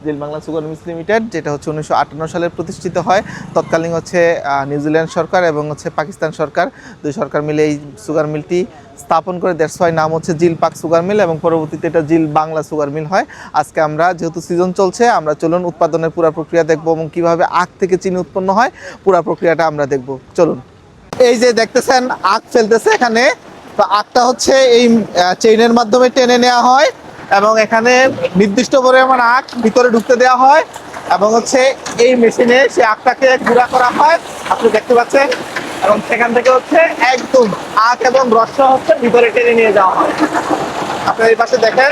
জিল Bangla sugar mills limited, যেটা হচ্ছে 1958 সালে প্রতিষ্ঠিত হয়। তৎকালীন হচ্ছে নিউজিল্যান্ড সরকার এবং হচ্ছে পাকিস্তান সরকার, দুই সরকার মিলে এই সুগার মিলটি স্থাপন করে। দ্যাটস ওয়াই নাম হচ্ছে জিল পাক সুগার মিল, এবং পরবর্তীতে এটা জিল বাংলা সুগার মিল হয়। আজকে আমরা যেহেতু সিজন চলছে, আমরা চলুন উৎপাদনের পুরো প্রক্রিয়া দেখবো এবং কীভাবে আখ থেকে চিনি উৎপন্ন হয় পুরো প্রক্রিয়াটা আমরা দেখব। চলুন। এই যে দেখতেছেন আখ ফেলতেছে এখানে, তো আখটা হচ্ছে এই চেইনের মাধ্যমে টেনে নেওয়া হয় এবং এখানে নির্দিষ্ট পরিমাণ আখ ভিতরে ঢুকতে দেওয়া হয় এবং হচ্ছে এই মেশিনে সে আখটাকে গুঁড়া করা হয়, আপনি দেখতে পাচ্ছেন। এবং সেখান থেকে হচ্ছে একদম আখ এবং রস হচ্ছে ভিতরে টেনে নিয়ে যাওয়া হয়। আপনার এই পাশে দেখেন,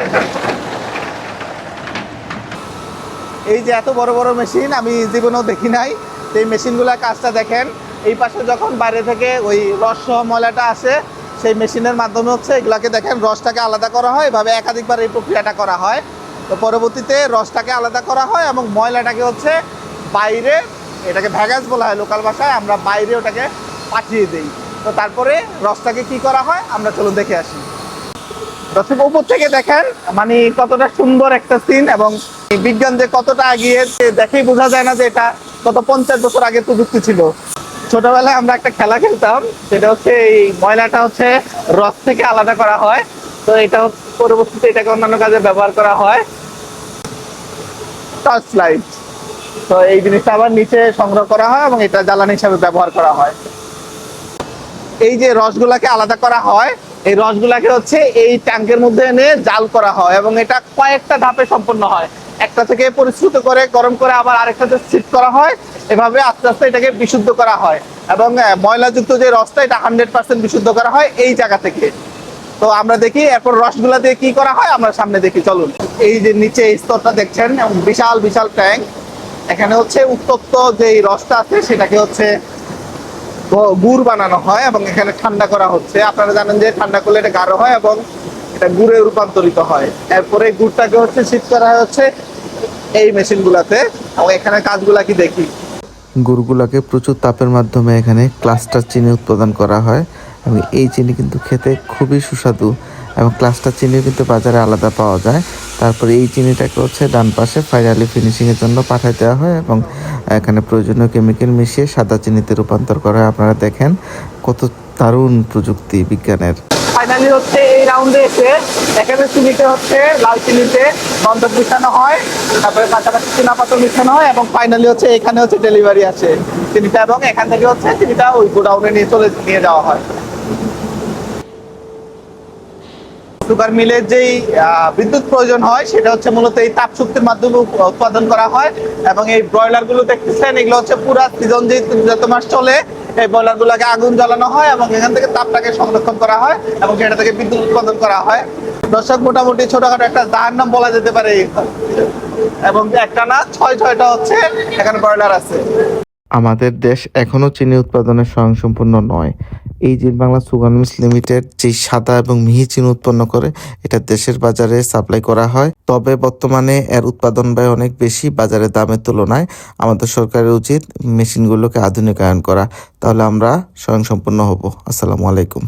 এই যে এত বড় বড় মেশিন আমি জীবনেও দেখি নাই। এই মেশিনগুলোর কাজটা দেখেন। এই পাশে যখন বাইরে থেকে ওই রস সহ ময়লাটা আসে, সেই মেশিনের মাধ্যমে হচ্ছে এগুলাকে দেখেন রসটাকে আলাদা করা হয়। এভাবে একাধিকবার এই প্রক্রিয়াটা করা হয়। তো পরবর্তীতে রসটাকে আলাদা করা হয় এবং ময়লাটাকে হচ্ছে বাইরে, এটাকে ভ্যাগাস বলা হয় লোকাল ভাষায়, আমরা বাইরে ওটাকে পাঠিয়ে দিই। তো তারপরে রসটাকে কি করা হয় আমরা চলুন দেখে আসি। দর্শক উপর থেকে দেখেন মানে কতটা সুন্দর একটা সিন, এবং বিজ্ঞান যে কতটা এগিয়ে দেখেই বোঝা যায় না যে এটা গত 50 বছর আগে প্রযুক্তি ছিল। ছোটবেলায় আমরা একটা খেলা খেলতাম, সেটা হচ্ছে এই ময়লাটা হচ্ছে রস থেকে আলাদা করা হয়। তো এটা পরবর্তীতে এটাকে অন্যান্য কাজে ব্যবহার করা হয়। টর্চ লাইট, তো এই জিনিসটা আবার নিচে সংগ্রহ করা হয় এবং এটা জ্বালানি হিসাবে ব্যবহার করা হয়। এই যে রসগুলাকে আলাদা করা হয়, এই রসগুলাকে হচ্ছে এই ট্যাঙ্কের মধ্যে এনে জাল করা হয় এবং এটা কয়েকটা ধাপে সম্পন্ন হয়। একটা থেকে পরিশ্রুত করে গরম করে আবার আরেকটাতে শিফট করা হয়। এভাবে আস্তে আস্তে এটাকে বিশুদ্ধ করা হয় এবং ময়লাযুক্ত যে রসটা, এটা 100% বিশুদ্ধ করা হয় এই জায়গা থেকে। তো আমরা দেখি এরপর রসগুলা দিয়ে কি করা হয়, আমরা সামনে দেখি চলুন। এই যে নিচে এই স্তরটা দেখছেন এবং বিশাল বিশাল ট্যাঙ্ক, এখানে হচ্ছে উত্তপ্ত যে রসটা আছে সেটাকে হচ্ছে গুড় বানানো হয় এবং এখানে ঠান্ডা করা হচ্ছে। আপনারা জানেন যে ঠান্ডা করলে এটা গাঢ় হয় এবং এটা গুড়ে রূপান্তরিত হয়। এরপরে গুড়টাকে হচ্ছে শীত করা হচ্ছে এই মেশিন গুলাতে, এবং এখানে কাজগুলা কি দেখি। গুড়গুলাকে প্রচুর তাপের মাধ্যমে এখানে ক্লাস্টার চিনি উৎপাদন করা হয় এবং এই চিনি কিন্তু খেতে খুবই সুস্বাদু এবং ক্লাস্টার চিনি কিন্তু বাজারে আলাদা পাওয়া যায়। তারপরে এই চিনিটাকে হচ্ছে ডান পাশে ফাইনালি ফিনিশিংয়ের জন্য পাঠিয়ে দেওয়া হয় এবং এখানে প্রয়োজনীয় কেমিক্যাল মিশিয়ে সাদা চিনিতে রূপান্তর করা হয়। আপনারা দেখেন কত দারুণ প্রযুক্তি বিজ্ঞানের। ফাইনালি হচ্ছে এই রাউন্ডে এসে এখানে চিনিতে হচ্ছে লাল চিনিতে গন্ধক মিশানো হয়, তারপরে পাশাপাশি চুনাপাতা মিশানো হয় এবং ফাইনালি হচ্ছে এখানে হচ্ছে ডেলিভারি আসে চিনিটা, এবং এখান থেকে হচ্ছে চিনিটা ওই গোডাউনে নিয়ে যাওয়া হয়। সুগার মিলের যেই বিদ্যুৎ প্রয়োজন হয় সেটা হচ্ছে মূলত এই তাপ শক্তির মাধ্যমে উৎপাদন করা হয়। এবং এই ব্রয়লার গুলো দেখতেছেন, এগুলো হচ্ছে পুরা সিজন যত মাস চলে এই ব্রয়লার গুলাকে আগুন জ্বালানো হয় এবং এখান থেকে তাপটাকে সংরক্ষণ করা হয় এবং সেটা থেকে বিদ্যুৎ উৎপাদন করা হয়। দর্শক মোটামুটি ছোটখাটো একটা জাহান্নাম বলা যেতে পারে, এবং একটা না 6-6টা হচ্ছে এখানে ব্রয়লার আছে। আমাদের দেশ এখনো চিনি উৎপাদনে স্বয়ংসম্পূর্ণ নয়। এই জিল বাংলা সুগার মিলস লিমিটেড যে সাদা এবং মিহি চিনি উৎপন্ন করে, এটা দেশের বাজারে সাপ্লাই করা হয়। তবে বর্তমানে এর উৎপাদন ব্যয় অনেক বেশি বাজারের দামের তুলনায়। আমাদের সরকারের উচিত মেশিনগুলোকে আধুনিকায়ন করা, তাহলে আমরা স্বয়ংসম্পূর্ণ হব। আসসালামু আলাইকুম।